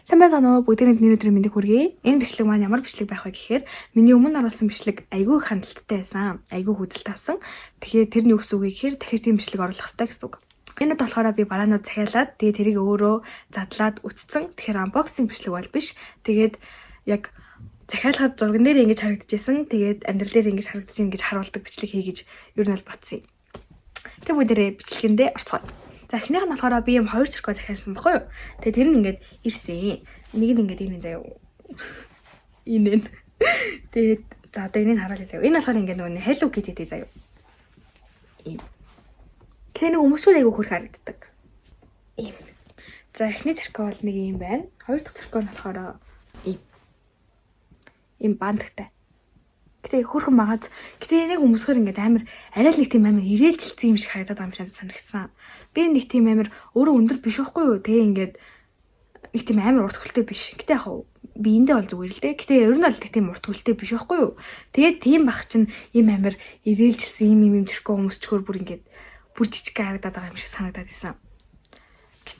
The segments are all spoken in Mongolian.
Сайн байцгаана уу? Бүгдээрээ нэг өдрийн мэндийг хүргэе. Энэ бичлэг маань ямар бичлэг байх вэ гэхээр миний өмнө оруулсан бичлэг айгүй хандлттай байсан. Айгүй хүзэлт авсан. Тэгэхээр тэр нь юу гэсэн үг вэ гэхээр дахиж тийм бичлэг оруулах хэрэгтэй гэсэн үг. Энэ болохоор би бараанууд захиалаад тэгээ тэрийг өөрөө задлаад үтцсэн. Тэгэхээр unboxing бичлэг бол биш. Тэгээд яг захиалахад зурган дээр ингэж харагдчихсэн. Тэгээд амьдрал дээр ингэж харагдчихсан гэж харуулдаг бичлэг хий гэж юу нь бол ботсон юм. Тэгээ бүгдээрээ бичлэгэндээ орцгоё. За эхнийх нь болохоор би юм 2 тэрхүү захиалсан баггүй юу. Тэгээ тэр нь ингээд ирсэн. Нэг нь ингээд энэ заяа. Энэ. Тэгээд за одоо энийг харуулъя заяа. Энэ болохоор ингээд нөгөө Hello Kitty дээ заяа. Ийм. Тэгээ нэг өмсгөр айгу хөрх харагддаг. Ийм. За эхний тэрхүү бол нэг юм байна. Хоёр дахь тэрхүү нь болохоор ийм. Ийм бандагтай. Гэтэ хөрхөн багаз. Гэтэ яг өмсгөр ингээд амар арай л нэг тийм амар ирээлжилсэн юм шиг харагдаад байгаа юм шиг санагдсан. Би нэг тийм амар өөрөө өндөр биш байхгүй юу? Тэгээ ингээд нэг тийм амар урт хөлтэй биш. Гэтэ яг биендээ бол зүгээр л дээ. Гэтэ ер нь бол тийм урт хөлтэй биш байхгүй юу? Тэгээд тийм бах чинь ийм амар ирээлжилсэн юм тэрхүү өмсчгөр бүр ингээд бүр жижиг харагдаад байгаа юм шиг санагдаад байсан.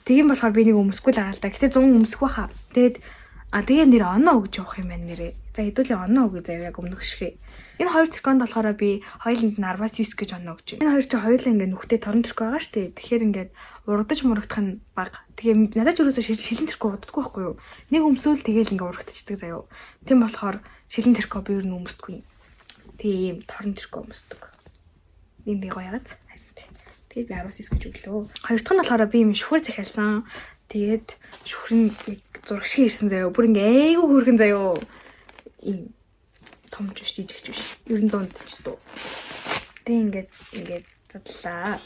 Тийм болохоор би нэг өмсөхгүй л байгаа л да. Гэтэ 100 өмсөх баха. Тэгээ нэр оноо өгж явах юм байна нэрээ. За хэдүүлээ оноо өгөө заяа яг өмнөх шиг. Энэ хоёр тэрконд болохоор би хоёуланд нь 10-9 гэж оноо өгч байна. Энэ хоёр чи хоёулаа ингээд нүхтэй торон тэркөө байгаа шүү дээ. Тэгэхээр ингээд урагдаж мурагдах нь бага. Тэгээ надад ч ерөөсөө шилэн тэркөө удахгүй байхгүй юу. Нэг өмсөөл тэгээл ингээд урагдчихдаг заяа. Тийм болохоор шилэн тэркөө би ер нь өмсдөггүй. Тэгээ ийм торон тэркөө өмсдөг. Нэг гоё яагаад. Тэгээд би 10-9 гэж өглөө. Хоёр дахь нь болохоор би юм шүхэр захиалсан. Тэгээд шүхэр нь зураг шиг ирсэн заяа. Бүр ингээ айгүй хөргөн заяа. Ийм том ч биш, жижиг ч биш. Ер нь дундч дөө. Тэг ингээд задлаа.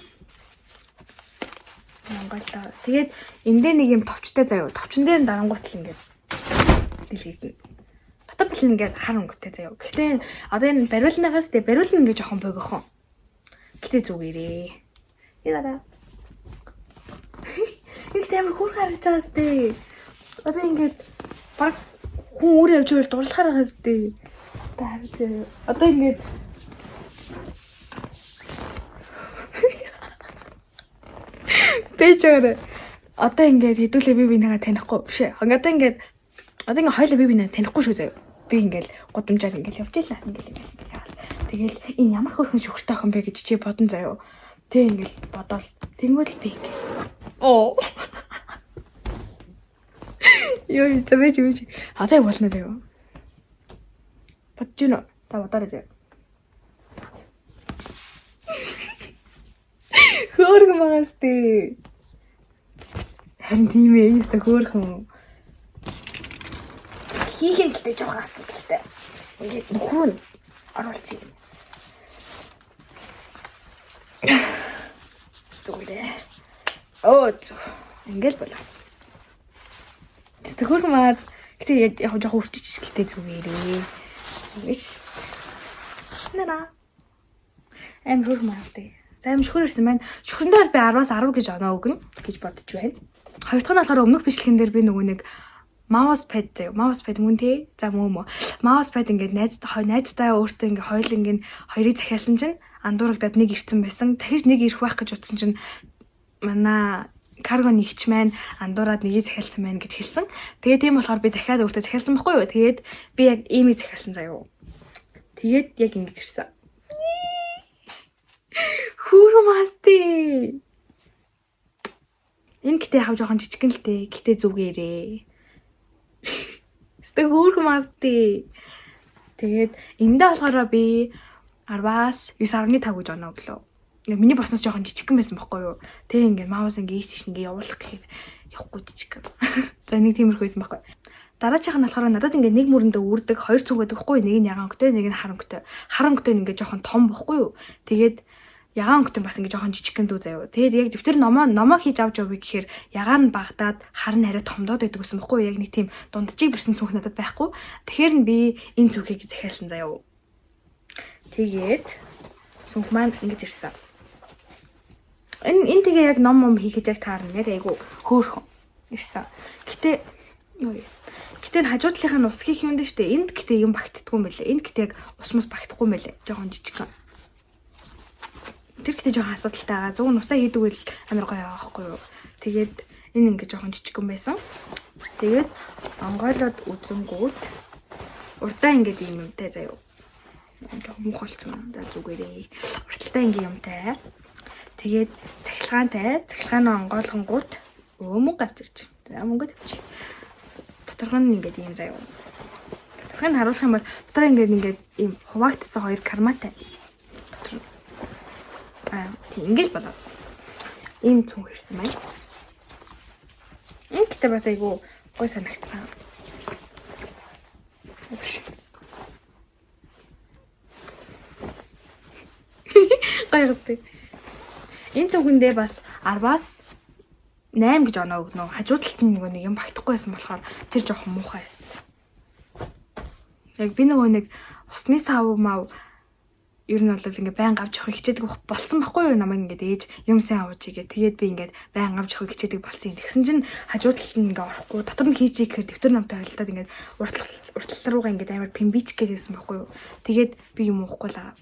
Монголда. Тэгээд эндээ нэг юм товчтой заяа. Товчон дээр дарангуут л ингээд дэлгийдэн. Дотор тал нь ингээд хар өнгөтэй заяа. Гэхдээ одоо энэ бариулнаас тэ бариулна ингээд жоохон богиохон. Гэтэ зүгээрээ. Яа. Нэг тийм хөр харагдаж байгаа сте. Одоо ингээд баг хүн өөрөө явж байвал дурлахаар байгаа сте. Одоо ингээд Бэжээр одоо ингээд хэдүүлээ би бинийгаа танихгүй биш ээ. Одоо ингээд хоёлаа би бинийгаа танихгүй шүү заяа. Би ингээд гудамжаар ингээд явж илаа ингээд яавал. Тэгэл энэ ямар хөрхөн шүхэртэй охин бэ гэж чи бодон заяа. Тэг ингээд бодоол. Тэнгүүл би ингээд. Оо. Йой, тэвэж. Одоо болно заяа. Бодчихно. Та бодоорой заяа. Хөөргөн байгаас тий. Харин тийм ээ, яста хөөрхөн. Хийх гэдэг жоохон асуудалтай. Ингээд нөхрөө нь оруулчих. Зүгээрээ. Ингээл болоо. Тэхүүр маад гэтээ яг жоохон үрчиж гэлтэй зүгээрээ. Зүгээж. Нара. Хөр маатай. За шүхэр ирсэн байна. Шүхэндээ бол би 10-аас 10 гэж оноо өгнө гэж бодож байна. Хоёр дахь нь болохоор өмнөх бичлэгэн дээр би нөгөө нэг mousepad заяа. Mousepad мөн тий. За мөн. Mousepad ингээд найзтай өөртөө ингээд хоёулангийн хоёрыг захиалсан чинь андуурагдаад нэг ирсэн байсан. Дахиж нэг ирэх байх гэж утсан чинь манай карго нэгч маань андуураад нэгийг захиалсан байна гэж хэлсэн. Тэгээд тийм болохоор би дахиад өөртөө захиалсан байхгүй юу. Тэгээд би яг имийг захиалсан заяа. Тэгээд яг ингэж ирсэн. Хүрмасти. Энэ гэтээ хав жоохон жижигэн л дээ. Гэтээ зүгээрээ. Хүрмасти. Тэгээд эндээ болохоор би 10-аас 9.5 гэж оноо өглөө. Миний боснос жоохон жижигхэн байсан байхгүй юу. Тэг ингээд маус ингээд ийш ингээд явуулах гэхээр явахгүй жижиг. За нэг тиймэрхүү байсан байхгүй. Дараачих нь болохоор надад ингээд нэг мөрөндөө үрдэг хоёр цүнх байдаг байхгүй юу. Нэг нь ягаан өнгөтэй, нэг нь хар өнгөтэй. Хар өнгөтэй нь ингээд жоохон том байхгүй юу. Тэгээд ягаан өнгөтэй бас ингээд жоохон жижигхэн дүү заяа. Тэгээд яг дэвтэр номоо хийж авч явъя гэхээр ягаан нь багтаад хар нь арай томдоод байдаг гэсэн байхгүй юу. Яг нэг тийм дундчиг бэрсэн цүнх надад байхгүй. Тэгэхээр нь би энэ цүнхийг захиалсан заяа. Тэгээд цүнх маань ингэж ирсэн. Энэ тэгээ яг ном хийхэд яг таарна. Яг айгу хөөрхөн ирсэн. Гэтэ хажуудлынхаа нь ус хийх юм дээ штэ. Энд гэтээ юм багтдаггүй юм байлээ. Энд гэтээ яг ус багтахгүй юм байлээ. Жохон жижигхан. Тэр гэтээ жохон асуудалтай байгаа. Зөв нь усаа хийдэг үйл амар гоё байгаа байхгүй юу. Тэгээд энэ ингээ жохон жижигхан байсан. Тэгээд онгойлоод үзэнгүүт урдаа ингээд юм юмтай заяа. Жоо мух болцсон да зүгээрээ. Урталтай ингээд юмтай. Тэгээд цахилгааны онгойлгонгууд мөнгө гарч ирж байна. Мөнгө тавьчих. Доторх нь ингээд юм заяа. Доторхыг харуулах юм бол дотор ингээд ийм хуваагдцсан хоёр карматай. Тийм ингээд болоо. Ийм цүн хэрсэн байна. Энэ китэ бас айгу гой санагдсан. Гайхалтай. Энэ цүнхэндээ бас 10-аас 8 гэж оноо өгнө. Хажуудалт нь нэг юм багтахгүй байсан болохоор тэр жоохон муухай байсан. Яг би нэг усны сав мав ер нь бол ингээ байнга авч явах хичээдэг болсон байхгүй юу намайг ингээд ээж юм сайн авч игээ тэгээд би ингээд байнга авч явах хичээдэг болсон юм. Тэгсэн чинь хажуудалт нь ингээ орохгүй дотор нь хийж ихээр дэвтэр намтай ойлтоод ингээд уртлал руугаа ингээд амар пимбич гэдээсэн байхгүй юу. Тэгээд би юм уухгүй л аа.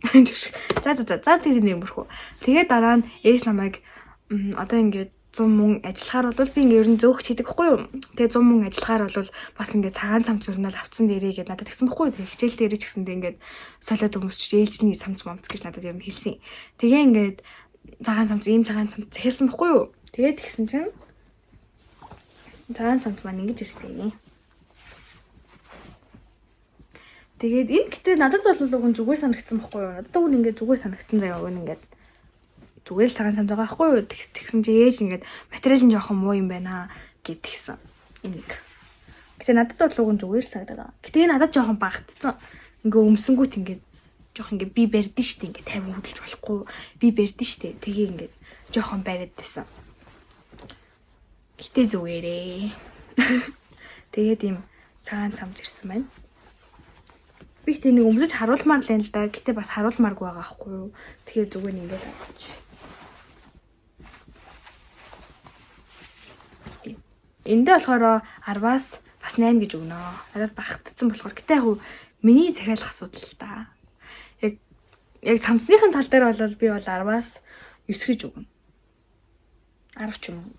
За тийм юм бөрхөө. Тэгээд дараа нь ээж намайг одоо ингээд 100 мөн ажиллахаар бол би ингээ ер нь зөөх чийдэг байхгүй юу. Тэгээ 100 мөн ажиллахаар бол бас ингээ цагаан цамц өрнөл авцсан дээрээ гэдэг надад тэгсэн байхгүй юу. Тэгээ хичээл дээрээ ч гэсэндээ ингээд солиод өмсч ээлжний цамц момц гэж надад юм хэлсэн. Тэгээ ингээд цагаан цамц захиалсан байхгүй юу. Тэгээ тэгсэн чинь цагаан цамц маань ингэж ирсэн. Тэгээд энэ гэтээ надад бол уг зүгээр санагдсан байхгүй юу. Надад уг ингээ зүгээр санагдсан заяа уг ингээд зүгээр л цагаан цамц байгаа байхгүй юу. Тэгсэн чи ээж ингээд материал нь жоохон муу юм байна гэдгийгсэн. Энийг. Гэтэ надад бол уг зүгээр л санагдаад байгаа. Гэтэ надад жоохон багтцсан. Ингээ өмсөнгүүт ингээд жоохон ингээ би барьдэн штэ ингээ 50 хөдөлж болохгүй. Би барьдэн штэ. Тэгээ ингээд жоохон бариад байсан. Гэтэ зүгээрээ. Тэгээд ийм цагаан цамц ирсэн байна. Би гэтэ нэг өмсөж харуулмаар л юм л да. Гэтэ бас харуулмааргүй байгаа байхгүй юу. Тэгэхээр зүгээр ингээд авч. Эндээ болохоор 10-аас бас 8 гэж өгнө. Надад багтцсан болохоор гэтээ яг миний захиалах асуудал л да. Яг цамцныхын тал дээр бол би бол 10-аас 9 гэж өгнө. 10 ч юм уу.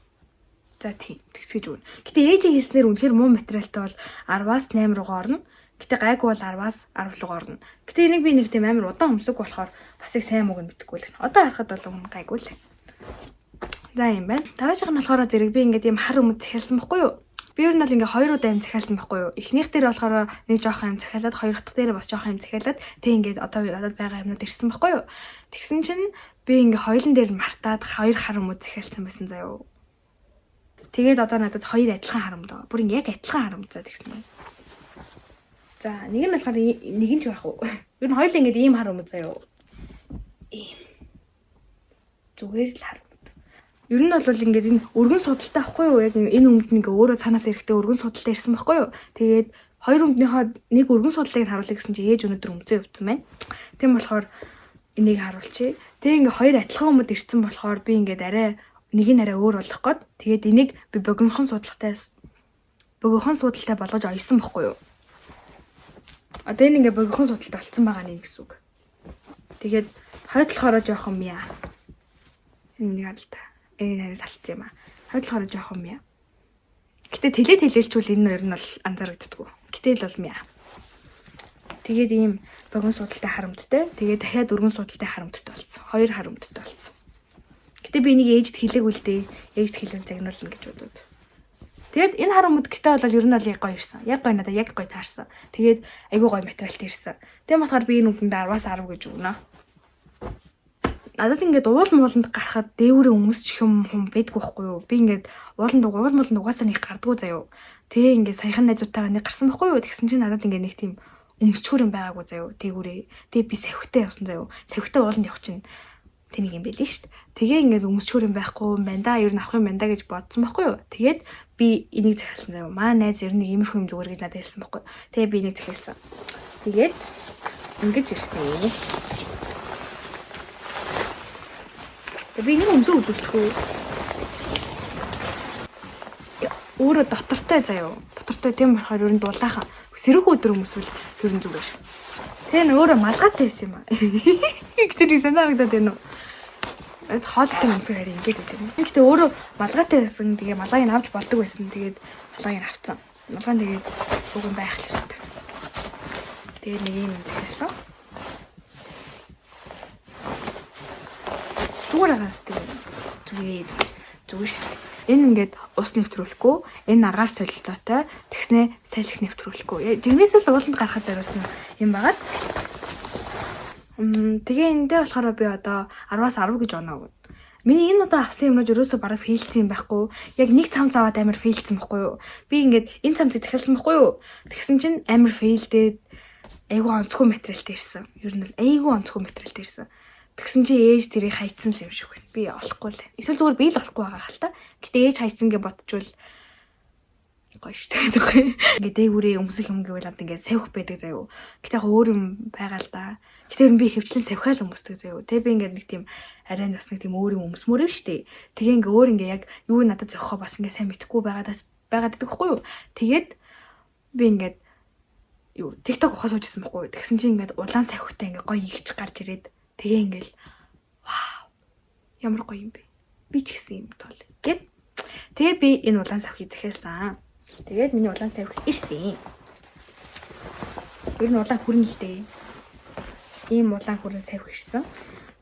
За тийм тэгсгэж өгнө. Гэтээ ээжийн хэлснээр үнэхээр муу материалтай бол 10-аас 8 руугаа орно. Гэтээ гайгүй бол 10-аас 10 руугаа орно. Гэтээ энийг би нэг тийм амар удаан өмсөг болохоор бас их сайн мөг нь мэдэхгүй л. Одоо харахад бол гайгүй л. За юм байна. Дараачих нь болохоор зэрэг би ингээд юм хар өмд захиалсан байхгүй юу? Би ер нь бол ингээ 2 удаа юм захиалсан байхгүй юу? Эхнийх дээр болохоор нэг жоохон юм захиалаад, хоёр дахь дээр бас жоохон юм захиалаад тэг ингээд одоо байгаа юмнууд ирсэн байхгүй юу? Тэгсэн чинь би ингээ хоёулын дээр мартаад 2 хар өмд захиалсан байсан заяа. Тэгээд одоо надад 2 адилхан хар өмд байгаа. Бүр ингээ яг адилхан хар өмд заа тэгсэн юм. За нэг нь болохоор нэг нь ч байх уу? Ер нь хоёулаа ингээ ийм хар өмд заяа. Ийм. Зүгээр л хар. Ер нь бол ингээд энэ өргөн судалтай байхгүй юу? Яг энэ өмд нэг өөрөө цаанаас эрэхтэй өргөн судалтай ирсэн байхгүй юу? Тэгээд хоёр өмднийхөө нэг өргөн судлыг харуулъя гэсэн чи ээж өнөдөр өмцөө явуулсан байна. Тийм болохоор энийг харуулчих. Тэгээ ингээд хоёр адилхан өмд ирсэн болохоор би ингээд арай нэг нь арай өөр болох гээд тэгээд энийг би богинохон судалтай болгож ойсон байхгүй юу? Одоо энэ ингээд богинохон судалтай болцсон байгаа нэг гэсэн үг. Тэгээд хойдлохороо жоохон мя. Энийг харал та. Энэ харин салцсан юм аа. Хойдлохороо жоохон мя. Гэтэ тэлэлчүүл энэ хоёр нь бол анзаарэгддэггүй. Гэтэл бол мя. Тэгээд ийм богино судалтай харамттай. Тэгээд дахиад өргөн судалтай харамттай болсон. Хоёр харамттай болсон. Гэтэ би энийг ээжд хэлээгүй л дээ. Ээжд хэлвэл загнуулна гэж бодоод. Тэгээд энэ харамт гэтээ бол ер нь бол яг гоё ирсэн. Яг гоё надад яг гоё таарсан. Тэгээд айгүй гоё материалтай ирсэн. Тэгээд болохоор би энэ үгэнд 10-аас 10 гэж өгнө. Надад ингээд ууланд гарахад дээврээ өмсчих юм байдгүй байхгүй юу? Би ингээд ууланд угаасаа нэг гардггүй заяа. Тэгээ ингээд саяхан найзуудтайгаа нэг гарсан байхгүй юу? Тэгсэн чинь надад ингээд нэг тийм өмсчүүр юм байгаагүй заяа. Дээврээ. Тэгээ би савхтай явсан заяа. Савхтай ууланд явах чинь тэнийг юм байл шүү дээ. Тэгээ ингээд өмсчүүр юм байхгүй юм байна да. Ер нь авах юм байна да гэж бодсон байхгүй юу? Тэгээд би энийг захиалсан заяа. Маа найз ер нь нэг иймэрхүү юм зүгээр гэж надад хэлсэн байхгүй юу? Тэгээ би энийг захиалсан. Тэгээд ингэж ирсэн. Би нэг өмсөө үзүүлчихгүй. Өөрөө дотортой заяа. Дотортой тийм болохоор ер нь дулаахан. Сэрүүх өдөр өмсвөл ер нь зүгээр. Тэгээ нь өөрөө малгайтай байсан юм аа. Тэр их санагдаад байна уу? Хоолтой өмсгөр харин ингэж байдаг. Гэхдээ өөрөө малгайтай байсан. Тэгээ малгайг авч болдог байсан. Тэгээд малгайг авцсан. Малгай тэгээд уг нь байх л шүү дээ. Тэгээд нэг юм захиалсан. Зүгээр агаас тэгээд зүгээр шүү дээ. Энэ ингээд ус нэвтрүүлэхгүй, энэ агаар солилцоотой, тэгснээ салхи нэвтрүүлэхгүй. Жигнэс л ууланд гаргах зориулсан юм байгааз. Тэгээ эндээ болохоор би одоо 10-аас 10 гэж оноо. Миний энэ удаа авсан юмнууд ерөөсөө бараг фейлцсэн юм байхгүй юу? Яг нэг цамц аваад амар фейлцсэн байхгүй юу? Би ингээд энэ цамцыг захиалсан байхгүй юу? Тэгсэн чинь амар фейлдээд айгүй онцгой материалтай ирсэн. Ер нь бол айгүй онцгой материалтай ирсэн. Тэгсэн чи ээж тэрийг хайцсан л юм шиг байна. Би олохгүй л. Эсвэл зүгээр би л олохгүй байгаа хэл та. Гэтэ ээж хайцсан гэж бодчихвол гоё шүү дээ. Ингээд дээгүүрээ өмсөх юм гэвэл одоо ингээд савих байдаг заяо. Гэтэ яг өөр юм байгаа л да. Гэтэ ер нь би хөвчлэн савихаа л өмсдөг заяо. Тэ би ингээд нэг тийм арай бас нэг тийм өөр юм өмсмөр юм шүү дээ. Тэгээ ингээд өөр ингээд яг юу надад зохихоо бас ингээд сайн мэдэхгүй байгаад байдаг хгүй юу. Тэгээд би ингээд юу TikTok ухаа суужсэн байхгүй юу. Тэгсэн чинь ингээд улаан савихтай ингээд гоё игч гарч ирээд тэгээ ингээл вау ямар гоё юм бэ. Би ч гэсэн юм тоол гэд. Тэгээ би энэ улаан савхийг захиалсан. Тэгээд миний улаан савх ирсэн. Ер нь улаан хүрэн л дээ. Ийм улаан хүрэн савх ирсэн.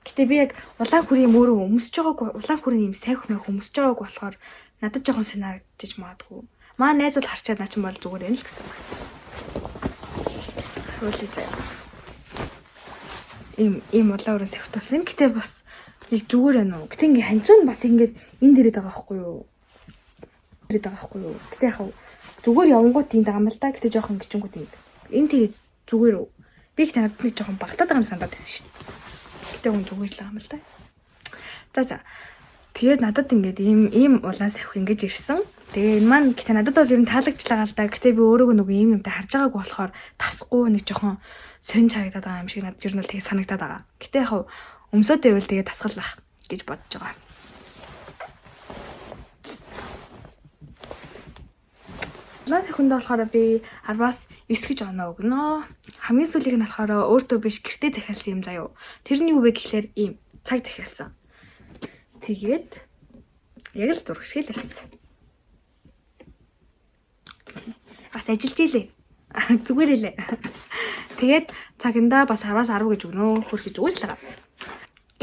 Гэтэ би яг улаан хүрэн юм өөрөө өмсөж байгаагүй. Улаан хүрэн юм савх мэх өмсөж байгаагүй болохоор надад жоохон санагдаж магадгүй. Маа найз бол харчаад наа чинь бол зүгээр юм л гэсэн. Хөөе заяа. Ийм улаан өрөө савтуулсан. Гэтэ бас яг зүгээр байна уу? Гэтэ ингээ ханцуун бас ингээд энэ дээрээ байгаа байхгүй юу? Дээрээ байгаа байхгүй юу? Гэтэ яг зүгээр явангууд тийм байгаа юм л да. Гэтэ жоохон гिचэнгүүд юм. Энэ тэгээд зүгээр үү? Би их танад нэг жоохон багтаад байгаа юм санагдаад байсан шүү дээ. Гэтэ хүн зүгээр л байгаа юм л да. За. Тэгээд надад ингээд ийм улаан савх ингэж ирсэн. Тэгээ энэ маань гэтэ надад бол ер нь таалагчлаа л да. Гэтэ би өөрөөгөө нөгөө ийм юмтай харж байгаагүй болохоор тасахгүй нэг жоохон сонь харагдаад байгаа юм шиг надад ер нь л тэгээ санагдаад байгаа. Гэтэ яг өмсөд байвал тэгээ тасгалах гэж бодож байгаа. Улаан савхинд болохоор би 10-аас 9 гэж оноо өгнө. Хамгийн сүүлийг нь болохоор өөртөө биш гэртээ захиалсан юм заяо. Тэрний юу вэ гэхлээр ийм цаг захиалсан. Тэгээд яг л зураг шиг л ирсэн. Бас ажиллаж илээ. Зүгээр илээ. Тэгээд цагиндаа бас 10-аас 10 гэж өгнө. Хөрхи зүгээр л байгаа.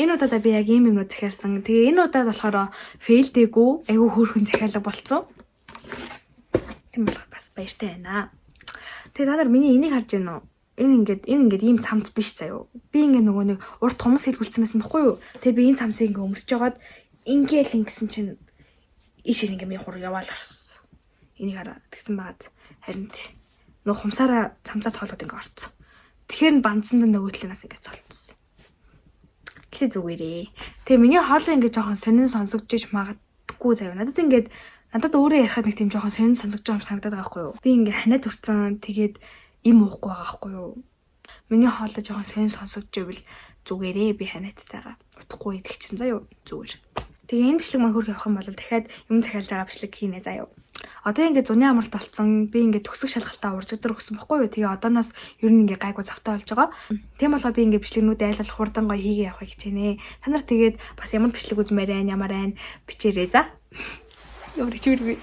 Энэ удаа би яг ийм юмнууд захиалсан. Тэгээ энэ удаад болохоор фейлдээгүй айгүй хөөрхөн захиалга болцсон. Тийм бол бас баяртай байна. Тэгээ та нар миний энийг харж байна уу? Энэ ингээд ийм цамц биш заяо. Би ингээд нөгөө нэг урт хумс хэлбэлцсэн байсан байхгүй юу? Тэгээ би энэ цамцыг ингээд өмсөж жагаад ингээл ингэсэн чинь ийш ингээд миний хур яваал орсон. Энийг хараа тэгсэн байгааз харин нөгөө хумсаараа цамцаа цоолоод ингээд орсон. Тэгэхээр бандсан нөгөө талаас ингээд цолцсон. Гэтэ зүгээрээ. Тэгээ миний хоолой ингээд жоохон сонин сонсогдож магадгүй заяо. Надад өөрөө ярихад нэг тийм жоохон сонин сонсогдож байгаа юм санагдаад байгаа байхгүй юу? Би ингээд ханаад урцсан тэгээд им уухгүй байгаа байхгүй юу? Миний хоолой жоохон сонин сонсогдож ивэл зүгээрээ би ханаадтайгаа утахгүй идэх чинь заяо зүгээр. Тэгээ энэ бичлэг маань хөрх явах юм бол дахиад юм захиалж байгаа бичлэг хийнэ заяо. Одоо ингээд зуны амралт болцсон. Би ингээд төгсөх шалгалтаа уржигдэр өгсөн байхгүй юу? Тэгээ одооноос ер нь ингээд гайгүй завтай болж байгаа. Тийм болохоор би ингээд бичлэгнүүд айлгал хурдан гоё хийгээ явахыг хичээнэ. Та нар тэгээд бас ямар бичлэг үзмээр байна, ямар байна бичээрэй за. Ямар ч үргүй.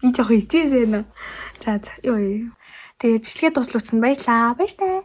Би жоох хичээнэ. За ёо. Тэгээд бичлэгээ дуслуулсан баярлаа. Баяртай.